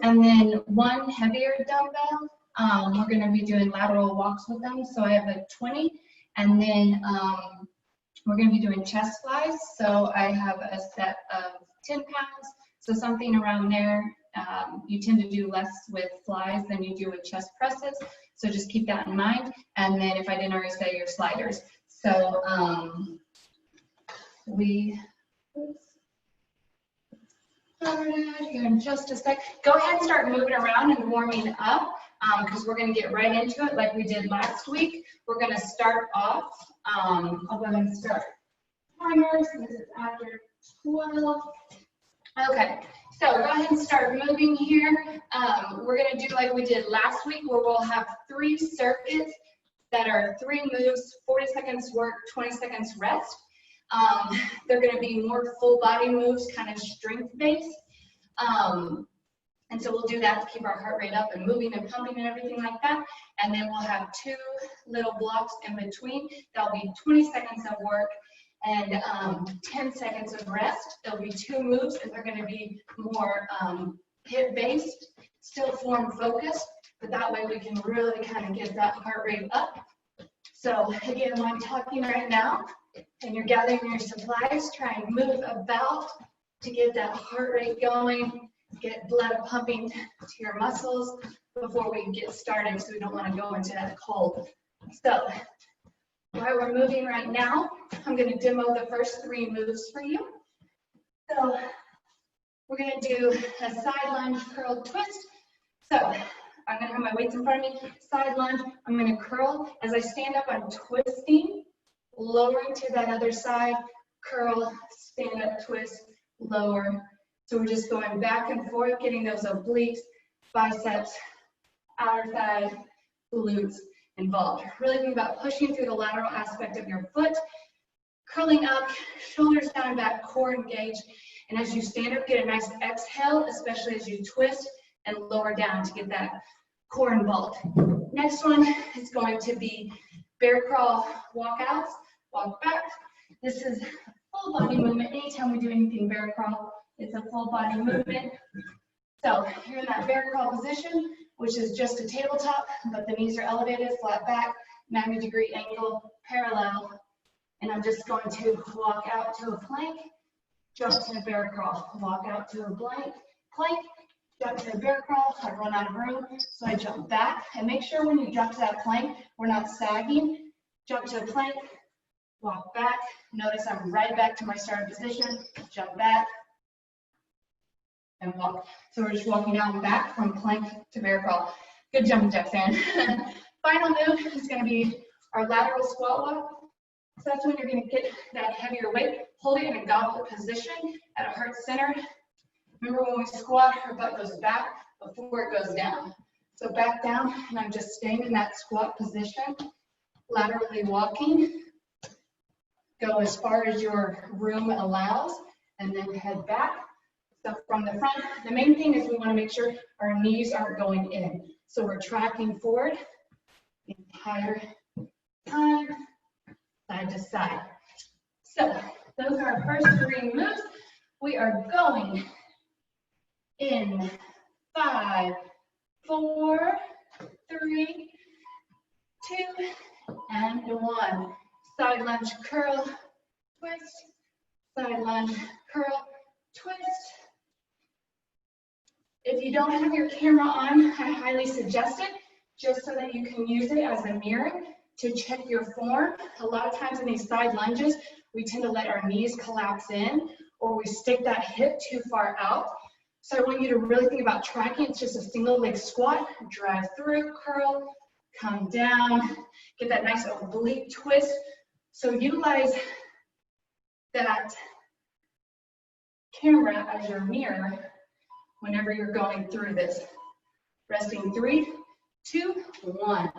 and then one heavier dumbbell. We're going to be doing lateral walks with them. So I have a 20, and then we're going to be doing chest flies. So I have a set of 10 pounds. So something around there. You tend to do less with flies than you do with chest presses. So just keep that in mind. And then if I didn't already say, your sliders. So here in just a sec. Go ahead and start moving around and warming up because we're going to get right into it like we did last week. We're going to start off. I'll go ahead and start timers. This is after 12. Okay, so go ahead and start moving here. We're going to do like we did last week where we'll have 3 circuits that are 3 moves, 40 seconds work, 20 seconds rest. They're going to be more full body moves, kind of strength based. And so we'll do that to keep our heart rate up and moving and pumping and everything like that. And then we'll have 2 little blocks in between. That'll be 20 seconds of work and 10 seconds of rest. There'll be 2 moves and they're going to be more hip based, still form focused, but that way we can really kind of get that heart rate up. So again, when I'm talking right now and you're gathering your supplies, try and move about to get that heart rate going, get blood pumping to your muscles before we get started, so we don't want to go into that cold. So while we're moving right now, I'm going to demo the first 3 moves for you. So we're going to do a side lunge curl twist. So I'm going to have my weights in front of me, side lunge. I'm going to curl. As I stand up, I'm twisting, lowering to that other side, curl, stand up, twist, lower. So we're just going back and forth, getting those obliques, biceps, outer thighs, glutes involved. Really think about pushing through the lateral aspect of your foot, curling up, shoulders down, back, core engaged. And as you stand up, get a nice exhale, especially as you twist and lower down to get that core involved. Next one is going to be bear crawl walkouts, walk back. This is full body movement. Anytime we do anything bear crawl, it's a full body movement. So you're in that bear crawl position, which is just a tabletop, but the knees are elevated, flat back, 90-degree angle, parallel. And I'm just going to walk out to a plank, jump to a bear crawl, walk out to a plank, jump to a bear crawl. I run out of room, so I jump back. And make sure when you jump to that plank, we're not sagging. Jump to a plank, walk back. Notice I'm right back to my starting position, jump back, and walk. So we're just walking out and back from plank to bear crawl. Good jumping jacks, Erin. Final move is going to be our lateral squat walk. So that's when you're going to get that heavier weight, hold it in a goblet position at a heart center. Remember when we squat, our butt goes back before it goes down. So back down, and I'm just staying in that squat position, laterally walking. Go as far as your room allows, and then head back. So from the front, the main thing is we want to make sure our knees aren't going in. So we're tracking forward the entire time, side to side. So those are our first 3 moves. We are going in 5, 4, 3, 2, and 1. Side lunge, curl, twist. Side lunge, curl, twist. If you don't have your camera on, I highly suggest it, just so that you can use it as a mirror to check your form. A lot of times in these side lunges, we tend to let our knees collapse in, or we stick that hip too far out. So I want you to really think about tracking. It's just a single leg squat, drive through, curl, come down, get that nice oblique twist. So utilize that camera as your mirror whenever you're going through this. Resting 3, 2, 1.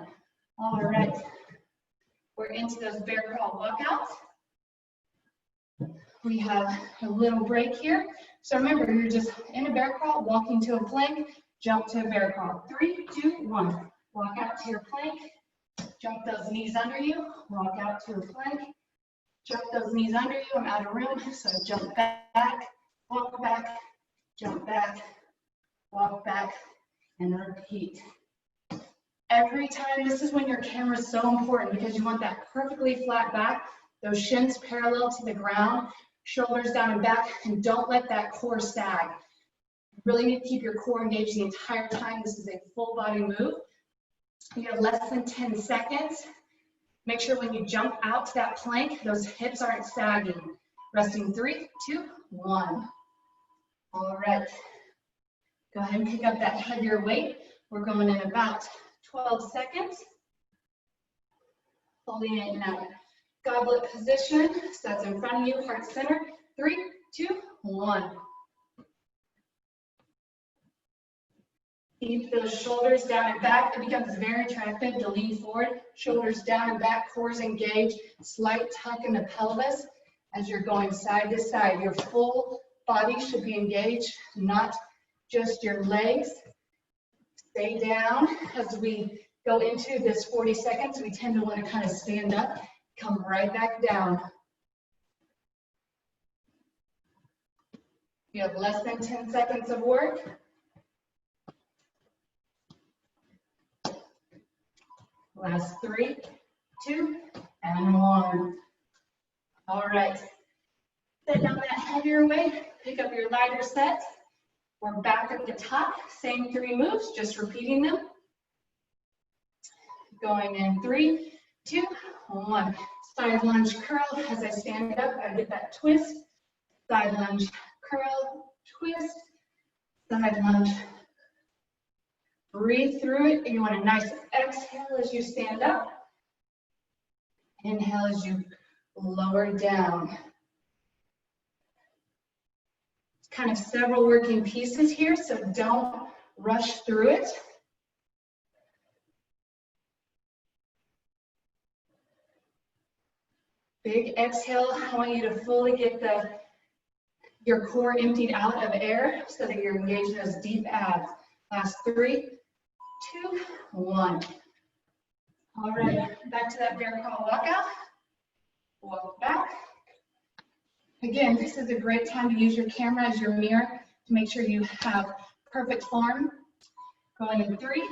All right. We're into those bear crawl walkouts. We have a little break here. So remember, you're just in a bear crawl, walking to a plank, jump to a bear crawl. 3, 2, 1. Walk out to your plank, jump those knees under you, walk out to a plank, jump those knees under you. I'm out of room, so jump back, walk back, jump back, walk back, and repeat. Every time, this is when your camera is so important because you want that perfectly flat back, those shins parallel to the ground, shoulders down and back, and don't let that core sag. You really need to keep your core engaged the entire time. This is a full body move. You have less than 10 seconds. Make sure when you jump out to that plank, those hips aren't sagging. Resting 3, 2, 1. All right. Go ahead and pick up that heavier weight. We're going in about 12 seconds. Holding it in that goblet position. So that's in front of you, heart center. 3, 2, 1. Keep those shoulders down and back. It becomes very attractive to lean forward. Shoulders down and back, cores engaged. Slight tuck in the pelvis as you're going side to side. Your full body should be engaged, not just your legs. Stay down. As we go into this 40 seconds, we tend to want to kind of stand up, come right back down. You have less than 10 seconds of work. Last 3, 2, and 1. All right. Set down that heavier weight. Pick up your lighter set. We're back at the top. Same 3 moves, just repeating them. Going in 3, 2, 1. Side lunge curl. As I stand up, I get that twist. Side lunge curl, twist. Side lunge. Breathe through it, and you want a nice exhale as you stand up. Inhale as you lower down. It's kind of several working pieces here, so don't rush through it. Big exhale. I want you to fully get your core emptied out of air so that you're engaged in those deep abs. Last 3, 2, 1. All right, back to that bear crawl walkout. Walk back. Again, this is a great time to use your camera as your mirror to make sure you have perfect form. Going in 3,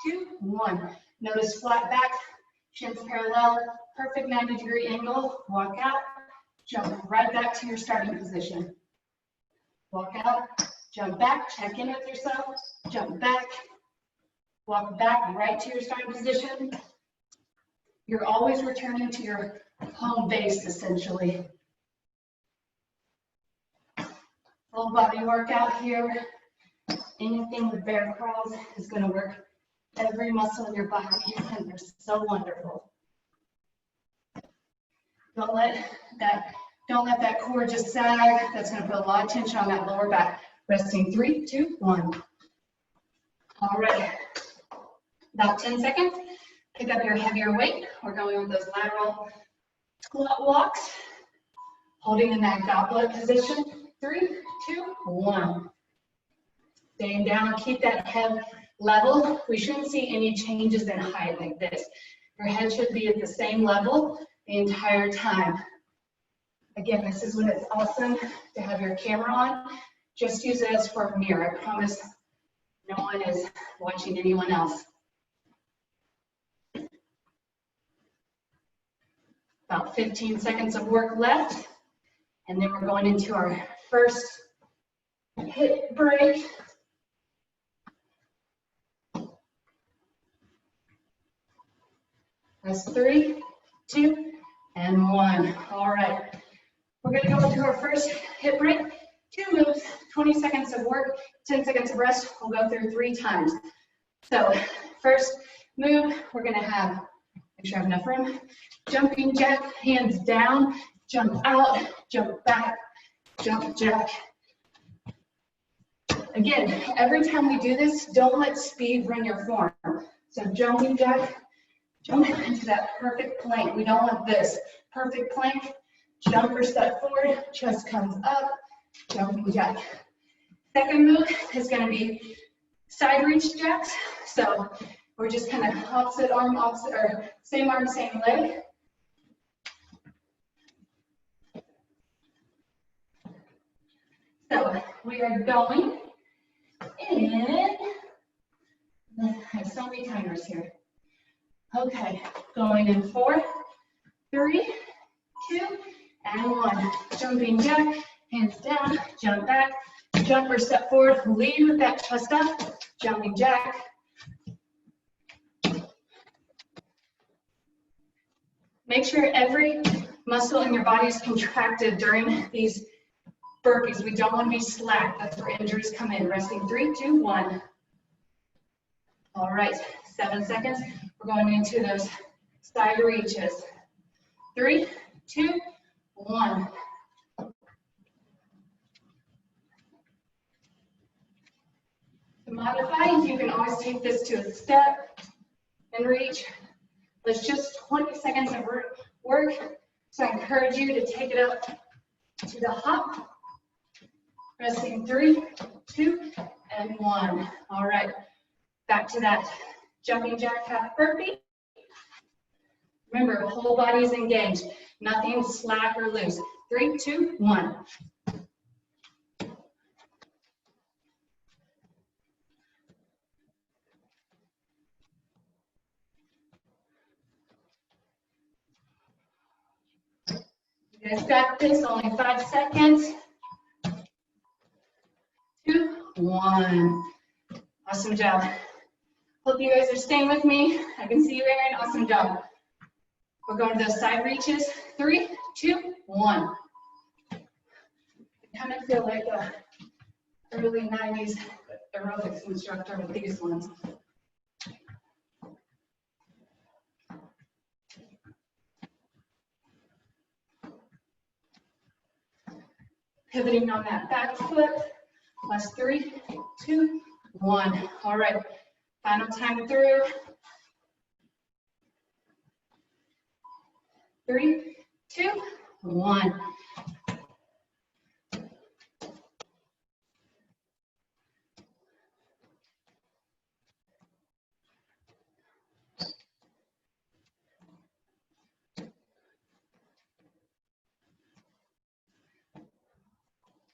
2, 1. Notice flat back, shins parallel, perfect 90-degree angle. Walk out, jump right back to your starting position. Walk out, jump back, check in with yourself, jump back, walk back right to your starting position. You're always returning to your home base, essentially. Full body workout here. Anything with bear crawls is going to work every muscle in your body, and they're so wonderful. Don't let that core just sag. That's going to put a lot of tension on that lower back. Resting 3, 2, 1. All right. About 10 seconds. Pick up your heavier weight. We're going with those lateral squat walks. Holding in that goblet position. 3, 2, 1. Staying down. Keep that head level. We shouldn't see any changes in height like this. Your head should be at the same level the entire time. Again, this is when it's awesome to have your camera on. Just use it as for a mirror. I promise no one is watching anyone else. About 15 seconds of work left, and then we're going into our first HIIT break. That's 3, 2, and 1. All right. We're going to go into our first HIIT break. 2 moves, 20 seconds of work, 10 seconds of rest. We'll go through 3 times. So first move, we're going to have, make sure I have enough room, jumping jack, hands down, jump out, jump back, jump jack. Again, every time we do this, don't let speed run your form. So jumping jack, jump into that perfect plank. We don't want this. Perfect plank, jump or step forward, chest comes up, jumping jack. Second move is going to be side reach jacks. So we're just kind of opposite arm, opposite, or same arm, same leg. So we are going in. I have so many timers here. Okay, going in 4, 3, 2, and 1. Jumping jack, hands down, jump back, jump or step forward, lead with that chest up, jumping jack. Make sure every muscle in your body is contracted during these burpees. We don't want to be slack. That's where injuries come in. Resting 3, 2, 1. All right, 7 seconds. We're going into those side reaches. 3, 2, 1. To modify, you can always take this to a step and reach. It's just 20 seconds of work. So I encourage you to take it up to the hop. Resting 3, 2, and 1. All right, back to that jumping jack half burpee. Remember, whole body is engaged, nothing slack or loose. 3, 2, 1. You guys got this, only 5 seconds. 2, 1. Awesome job. Hope you guys are staying with me. I can see you, Erin. Awesome job. We're going to those side reaches. 3, 2, 1. I kind of feel like a early 90s aerobics instructor with these ones. Pivoting on that back foot. Last 3, 2, 1. All right, final time through. 3, 2, 1.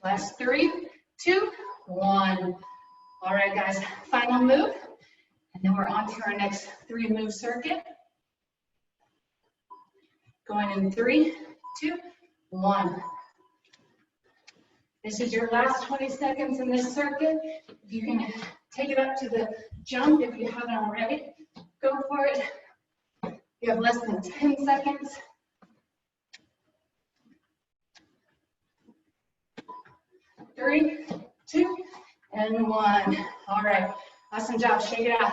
Last 3, 2, 1. All right, guys, final move. And then we're on to our next 3-move circuit. Going in 3, 2, 1. This is your last 20 seconds in this circuit. If you can take it up to the jump, if you haven't already, go for it. You have less than 10 seconds. 3, 2, and 1. All right, awesome job. Shake it out.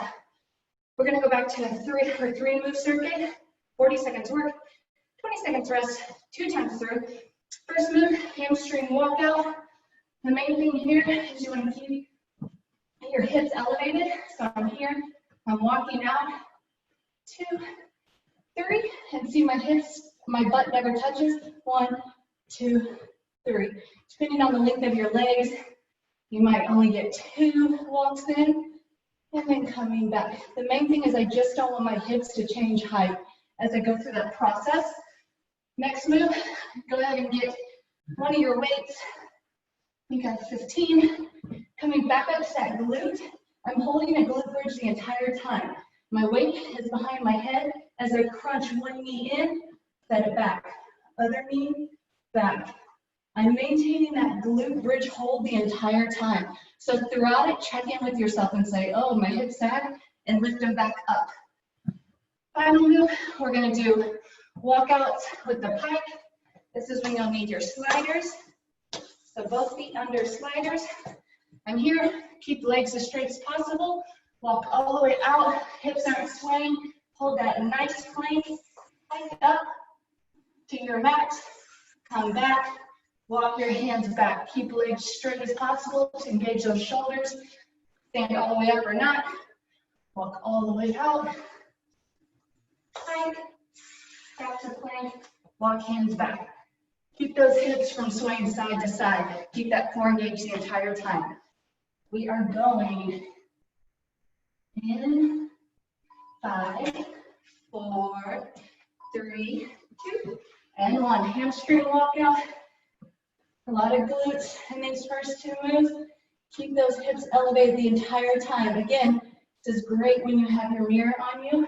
We're gonna go back to a 3-move circuit. 40 seconds work, 20 seconds rest, 2 times through. First move, hamstring walkout. The main thing here is you want to keep your hips elevated. So I'm here, I'm walking out. 2, 3, and see my hips, my butt never touches. 1, 2, 3. Depending on the length of your legs, you might only get 2 walks in, and then coming back. The main thing is I just don't want my hips to change height as I go through that process. Next move, go ahead and get one of your weights. I think I have 15. Coming back up to that glute. I'm holding a glute bridge the entire time. My weight is behind my head as I crunch one knee in, set it back. Other knee, back. I'm maintaining that glute bridge hold the entire time. So throughout it, check in with yourself and say, oh, my hips sag, and lift them back up. Final move, we're gonna do walkouts with the pike. This is when you'll need your sliders. So both feet under sliders. I'm here, keep the legs as straight as possible. Walk all the way out, hips aren't swaying. Hold that nice plank, hike up to your max. Come back, walk your hands back. Keep legs straight as possible to engage those shoulders. Stand all the way up or not. Walk all the way out. Plank, back to plank, walk hands back. Keep those hips from swaying side to side. Keep that core engaged the entire time. We are going in 5, 4, 3, 2, and 1. Hamstring walkout. A lot of glutes in these first 2 moves. Keep those hips elevated the entire time. Again, this is great when you have your mirror on you,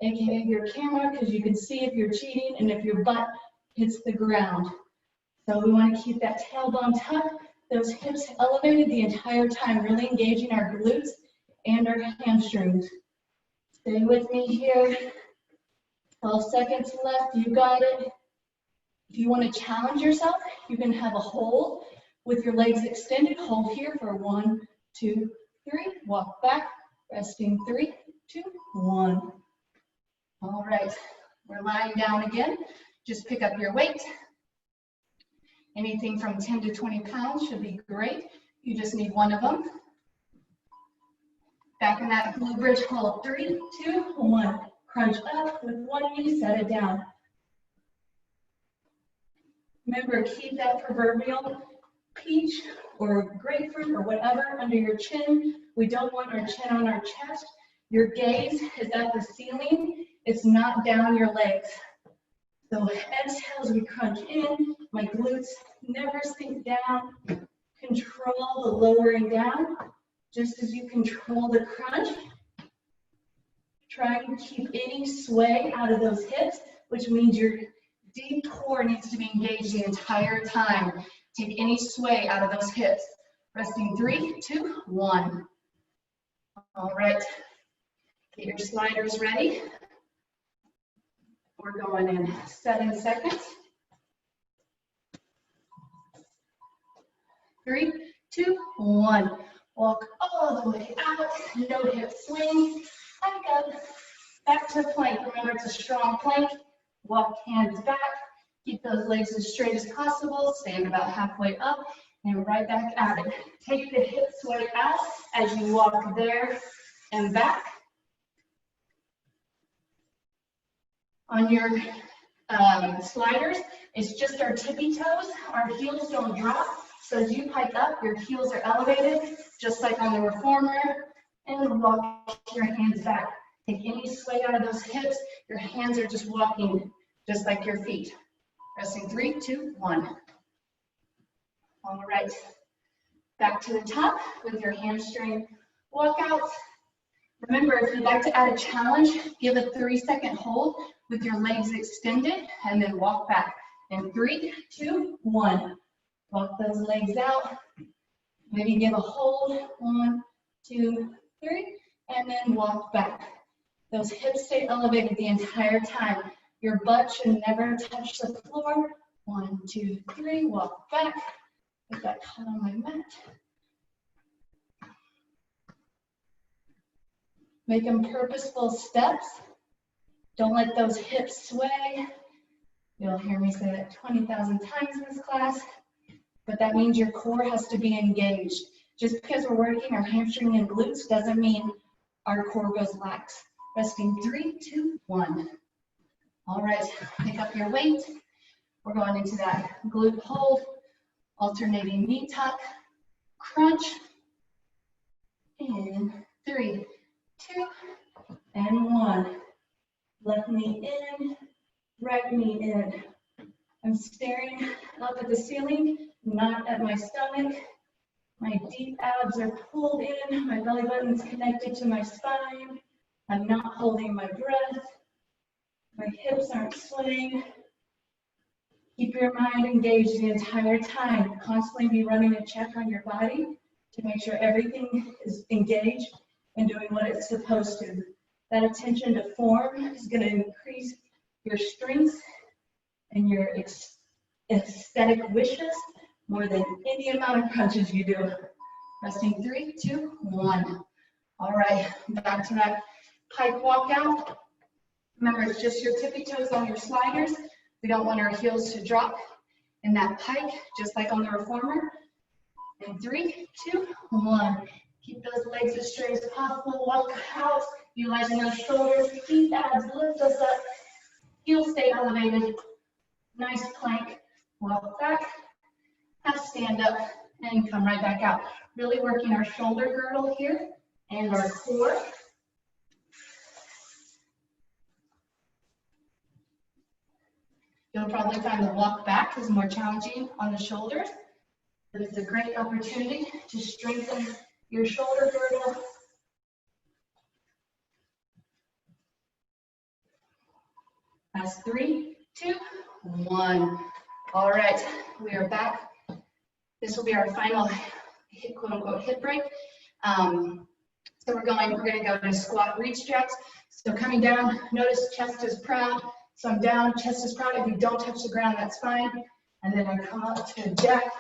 aka your camera, because you can see if you're cheating and if your butt hits the ground. So we want to keep that tailbone tucked, those hips elevated the entire time, really engaging our glutes and our hamstrings. Stay with me here. 12 seconds left, you got it. If you want to challenge yourself, you can have a hold with your legs extended. Hold here for 1, 2, 3. Walk back, resting 3, 2, 1. All right, we're lying down again. Just pick up your weight. Anything from 10 to 20 pounds should be great. You just need one of them. Back in that glute bridge hold. 3, 2, 1. Crunch up with one knee, set it down. Remember, keep that proverbial peach or grapefruit or whatever under your chin. We don't want our chin on our chest. Your gaze is at the ceiling. It's not down your legs. So exhale as we crunch in. My glutes never sink down. Control the lowering down, just as you control the crunch. Try and keep any sway out of those hips, which means your deep core needs to be engaged the entire time. Take any sway out of those hips. Resting 3, 2, 1. All right, get your sliders ready. We're going in 7 seconds. 3, 2, 1. Walk all the way out, no hip swing. Back up, back to plank. Remember, it's a strong plank. Walk hands back. Keep those legs as straight as possible. Stand about halfway up and right back at it. Take the hip sway out as you walk there and back. On your sliders, it's just our tippy toes. Our heels don't drop. So as you pike up, your heels are elevated, just like on the reformer. And walk your hands back. Take any sway out of those hips. Your hands are just walking, just like your feet. Resting 3, 2, 1. All right. Back to the top with your hamstring walkouts. Remember, if you'd like to add a challenge, give a 3-second hold with your legs extended and then walk back. In 3, 2, 1. Walk those legs out. Maybe give a hold. 1, 2, 3, and then walk back. Those hips stay elevated the entire time. Your butt should never touch the floor. 1, 2, 3, walk back. Get that caught on my mat. Make them purposeful steps. Don't let those hips sway. You'll hear me say that 20,000 times in this class, but that means your core has to be engaged. Just because we're working our hamstring and glutes doesn't mean our core goes lax. Resting 3, 2, 1. All right, pick up your weight. We're going into that glute hold, alternating knee tuck, crunch, in 3, 2, and 1. Left knee in, right knee in. I'm staring up at the ceiling, not at my stomach. My deep abs are pulled in, my belly button's connected to my spine. I'm not holding my breath. My hips aren't swaying. Keep your mind engaged the entire time. Constantly be running a check on your body to make sure everything is engaged and doing what it's supposed to. That attention to form is going to increase your strengths and your aesthetic wishes more than any amount of crunches you do. Resting 3, 2, 1. All right, back to that pike walkout. Remember, it's just your tippy toes on your sliders. We don't want our heels to drop in that pike, just like on the reformer. In 3, 2, 1. Keep those legs as straight as possible. Walk out, utilizing those shoulders. Keep abs, lift us up. Heels stay elevated. Nice plank. Walk back. Half stand up and come right back out. Really working our shoulder girdle here and our core. You'll probably find the walk back is more challenging on the shoulders. But it's a great opportunity to strengthen your shoulder girdle. That's 3, 2, 1. All right, we are back. This will be our final quote unquote hip break. So we're gonna go to squat reach jacks. So coming down, notice chest is proud. So I'm down, chest is proud. If you don't touch the ground, that's fine. And then I come up to a jack.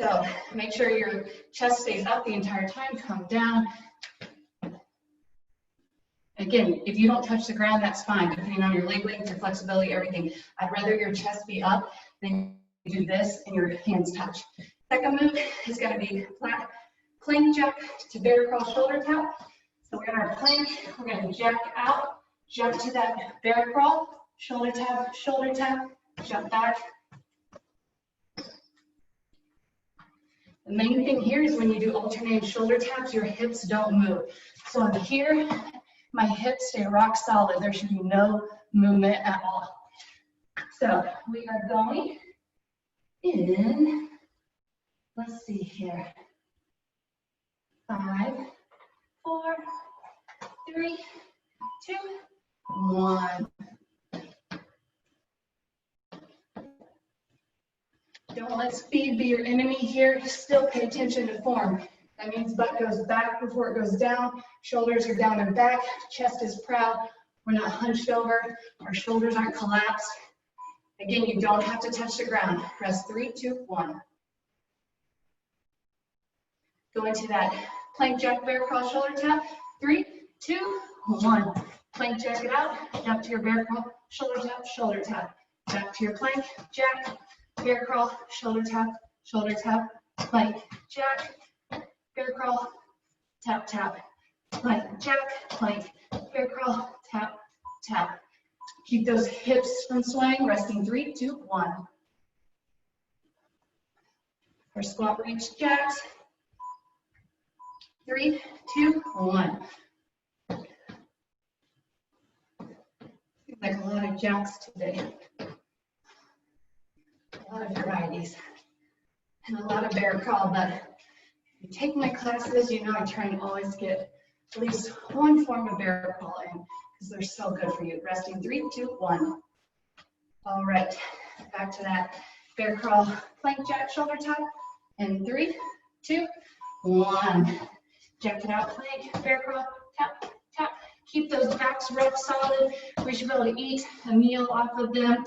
So make sure your chest stays up the entire time, come down. Again, if you don't touch the ground, that's fine, depending on your leg length, your flexibility, everything. I'd rather your chest be up than you do this and your hands touch. Second move is gonna be flat plank jack to bear crawl shoulder tap. So we're in our plank, we're gonna jack out, jump to that bear crawl, shoulder tap, jump back. The main thing here is when you do alternating shoulder taps, your hips don't move. So I'm here, my hips stay rock solid. There should be no movement at all. So we are going in, let's see here, 5, 4, 3, 2, 1. Don't let speed be your enemy here. Still pay attention to form. That means butt goes back before it goes down. Shoulders are down and back. Chest is proud. We're not hunched over. Our shoulders aren't collapsed. Again, you don't have to touch the ground. Press 3, 2, 1. Go into that plank jack bear crawl shoulder tap. 3, 2, 1. Plank jack it out. Jump to your bear crawl shoulder tap, shoulder tap. Back to your plank jack. Bear crawl, shoulder tap, plank, jack, bear crawl, tap, tap, plank, jack, plank, bear crawl, tap, tap. Keep those hips from swaying, resting 3, 2, 1. For squat reach jacks, 3, 2, 1. Seems like a lot of jacks today. A lot of varieties and a lot of bear crawl, but if you take my classes, you know I try and always get at least one form of bear crawl in because they're so good for you. Resting 3, 2, 1. All right, back to that bear crawl plank jack shoulder tap. And 3, 2, 1. Jack it out, plank, bear crawl, tap, tap. Keep those backs rock solid. We should be able to eat a meal off of them.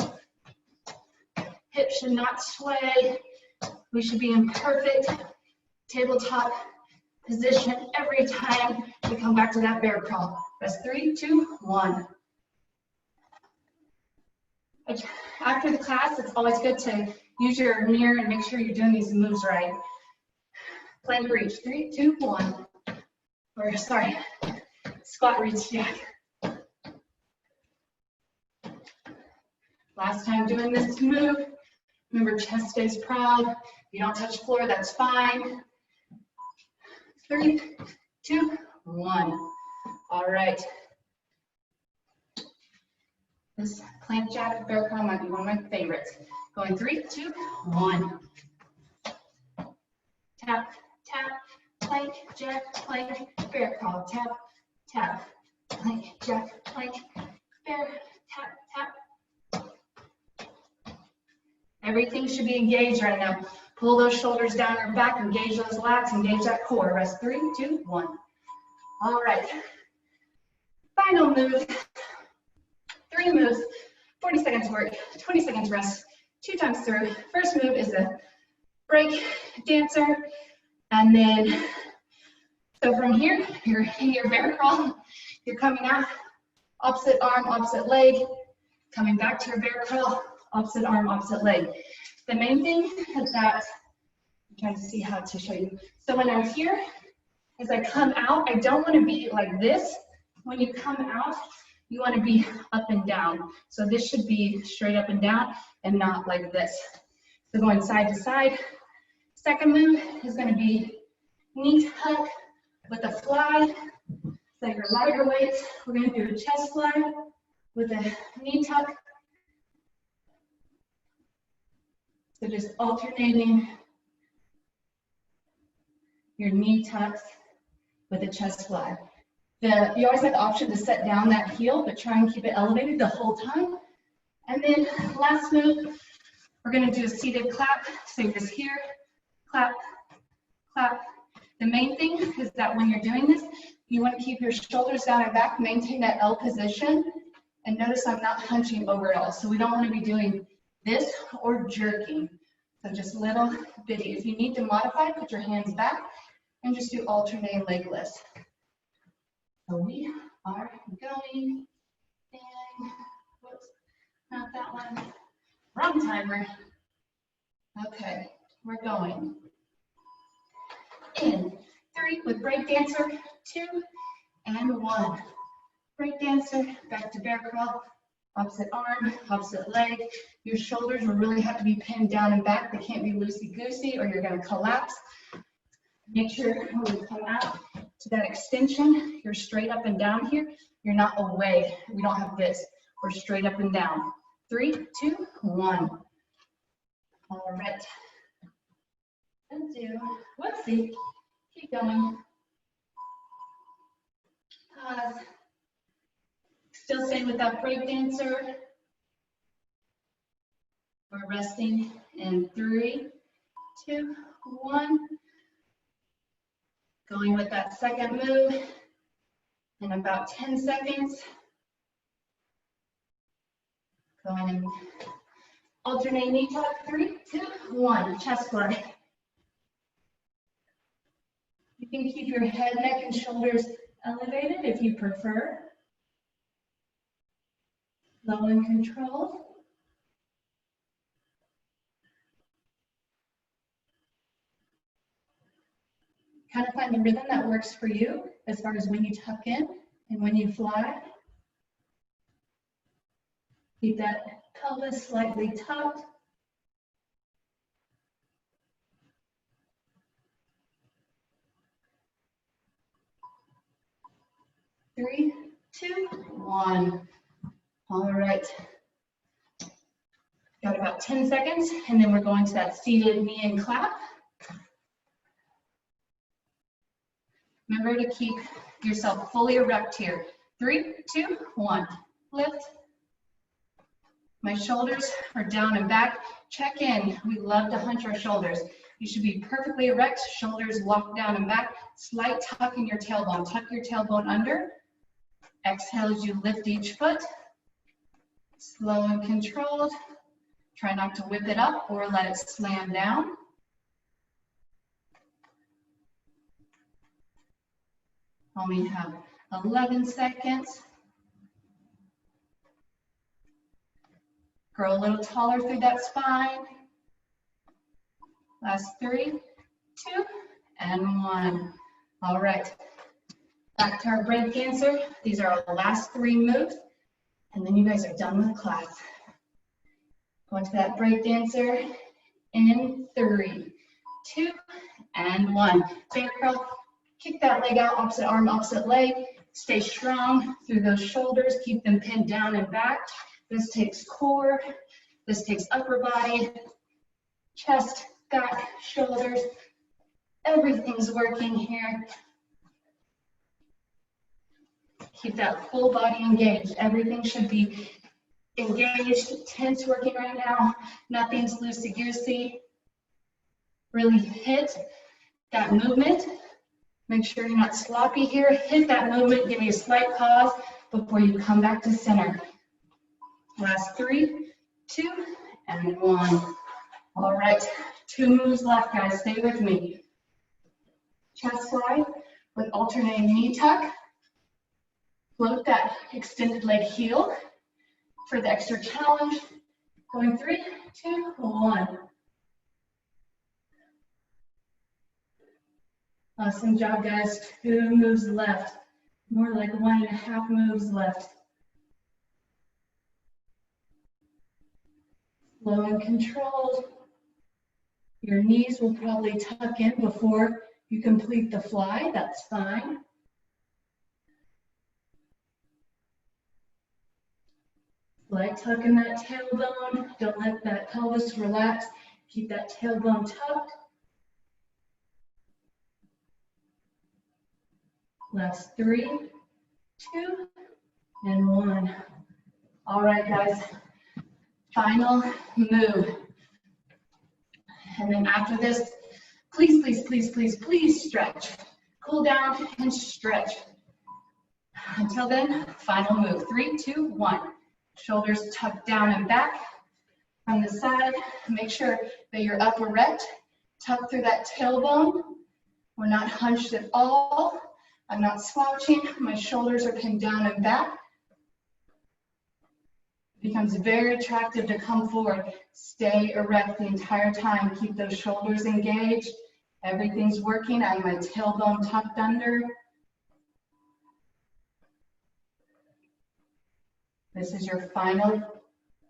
Hips should not sway. We should be in perfect tabletop position every time we come back to that bear crawl. That's 3, 2, 1. After the class, it's always good to use your mirror and make sure you're doing these moves right. Plank reach, 3, 2, 1. Or sorry, squat reach jack. Last time doing this move. Remember, chest stays proud. If you don't touch floor, that's fine. 3, 2, 1. All right. This plank jack bear crawl might be one of my favorites. Going 3, 2, 1. Tap, tap, plank, jack, plank, bear crawl. Tap, tap, plank, jack, plank, bear, tap, tap. Everything should be engaged right now. Pull those shoulders down your back, engage those lats, engage that core. Rest 3, 2, 1. All right. Final move. 3 moves, 40 seconds work, 20 seconds rest, 2 times through. First move is a break dancer. And then, so from here, you're in your bear crawl. You're coming out, opposite arm, opposite leg. Coming back to your bear crawl. Opposite arm, opposite leg. The main thing is that, I'm trying to see how to show you. So when I'm here, as I come out, I don't want to be like this. When you come out, you want to be up and down. So this should be straight up and down and not like this. So going side to side. Second move is going to be knee tuck with a fly. So your lighter weights, we're going to do a chest fly with a knee tuck. So just alternating your knee tucks with a chest fly. You always have the option to set down that heel, but try and keep it elevated the whole time. And then last move, we're gonna do a seated clap. So you're just here, clap, clap. The main thing is that when you're doing this, you wanna keep your shoulders down and back, maintain that L position. And notice I'm not hunching over at all. So we don't wanna be doing this or jerking. So just little bitty. If you need to modify, put your hands back and just do alternating leg lifts. So we are going, and whoops, not that one, wrong timer. Okay, we're going. In 3 with break dancer, 2 and 1. Break dancer, back to bear crawl, opposite arm, opposite leg. Your shoulders will really have to be pinned down and back. They can't be loosey-goosey or you're gonna collapse. Make sure when we come out to that extension, you're straight up and down here. You're not away. We don't have this. We're straight up and down. 3, 2, 1. All right. And do. Whoopsie. Keep going. Pause. Still staying with that break dancer. We're resting in 3, 2, 1. Going with that second move in about 10 seconds. Going and alternate knee tuck, 3, 2, 1, chest fly. You can keep your head, neck, and shoulders elevated if you prefer. Slow and controlled. Kind of find the rhythm that works for you as far as when you tuck in and when you fly. Keep that pelvis slightly tucked. Three, 2, 1. All right. Got about 10 seconds, and then we're going to that seated knee and clap. Remember to keep yourself fully erect here. 3, 2, 1. Lift. My shoulders are down and back. Check in. We love to hunch our shoulders. You should be perfectly erect, shoulders walk down and back. Slight tuck in your tailbone. Tuck your tailbone under. Exhale as you lift each foot. Slow and controlled. Try not to whip it up or let it slam down. Only have 11 seconds. Grow a little taller through that spine. Last 3, 2, and 1. All right. Back to our break dancer. These are our last 3 moves, and then you guys are done with class. Go into that break dancer in 3, 2, and 1. Bear curl. Kick that leg out, opposite arm, opposite leg. Stay strong through those shoulders. Keep them pinned down and back. This takes core. This takes upper body, chest, back, shoulders. Everything's working here. Keep that full body engaged. Everything should be engaged, tense working right now. Nothing's loosey-goosey. Really hit that movement. Make sure you're not sloppy here. Hit that movement. Give me a slight pause before you come back to center. Last 3, 2, and 1. All right, 2 moves left, guys. Stay with me. Chest fly with alternating knee tuck. Float that extended leg heel for the extra challenge. Going 3, 2, 1. Awesome job, guys. 2 moves left. More like 1.5 moves left. Slow and controlled. Your knees will probably tuck in before you complete the fly. That's fine. Slight tuck in that tailbone. Don't let that pelvis relax. Keep that tailbone tucked. Last 3, 2, and 1. All right, guys. Final move. And then after this, please, please, please, please, please stretch. Cool down and stretch. Until then, final move. 3, 2, 1. Shoulders tucked down and back. From the side, make sure that you're up erect. Tuck through that tailbone. We're not hunched at all. I'm not slouching. My shoulders are pinned down and back. It becomes very attractive to come forward. Stay erect the entire time. Keep those shoulders engaged. Everything's working. I have my tailbone tucked under. This is your final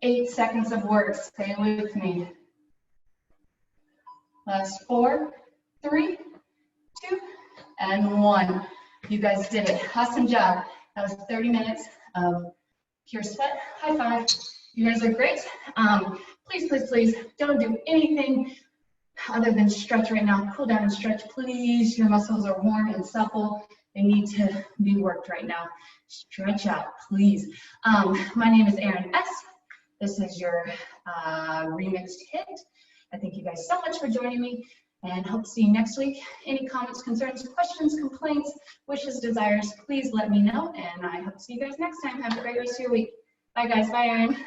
8 seconds of work. Stay with me. Last 4, 3, 2, and 1. You guys did it. Awesome job. That was 30 minutes of pure sweat. High five. You guys are great. Please, please, please don't do anything other than stretch right now. Cool down and stretch, please. Your muscles are warm and supple. They need to be worked right now. Stretch out, please. My name is Erin S. This is your remixed HIIT. I thank you guys so much for joining me and hope to see you next week. Any comments, concerns, questions, complaints, wishes, desires, please let me know. And I hope to see you guys next time. Have a great rest of your week. Bye, guys. Bye, Erin.